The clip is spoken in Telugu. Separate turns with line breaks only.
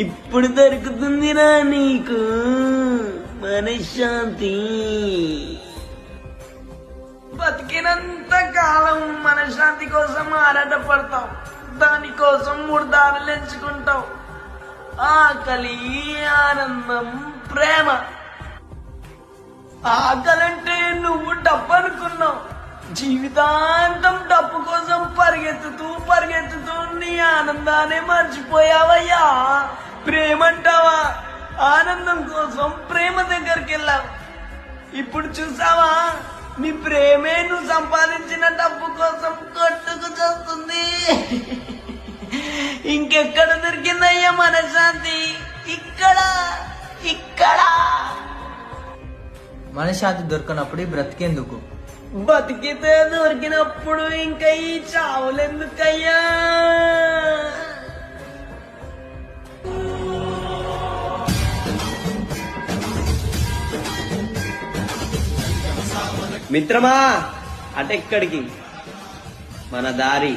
ఇప్పుడు దొరుకుతుందిరా నీకు మనశ్శాంతి. బతికినంత కాలం మనశ్శాంతి కోసం ఆరాటపడతావు, దానికోసం 3 దారులు ఎంచుకుంటావు: ఆకలి, ఆనందం, ప్రేమ. ఆకలంటే నువ్వు డబ్బు అనుకున్నావు. జీవితాంతం డబ్బు కోసం పరిగెత్తుతూ నీ ఆనందాన్ని మర్చిపోయావయ్యా. ప్రేమంటావా? ఆనందం కోసం ప్రేమ దగ్గరికి వెళ్ళావు. ఇప్పుడు చూసావా, నీ ప్రేమే నువ్వు సంపాదించిన డబ్బు కోసం కొట్టుకు చేస్తుంది. ఇంకెక్కడ దొరికిందయ్యా మనశ్శాంతి? ఇక్కడ.
మనశ్శాంతి దొరకనప్పుడు బ్రతికేందుకు?
బతికితే దొరికినప్పుడు ఇంకా ఈ చావులెందుకయ్యా? మిత్రమా, అటెక్కడికి? మన దారి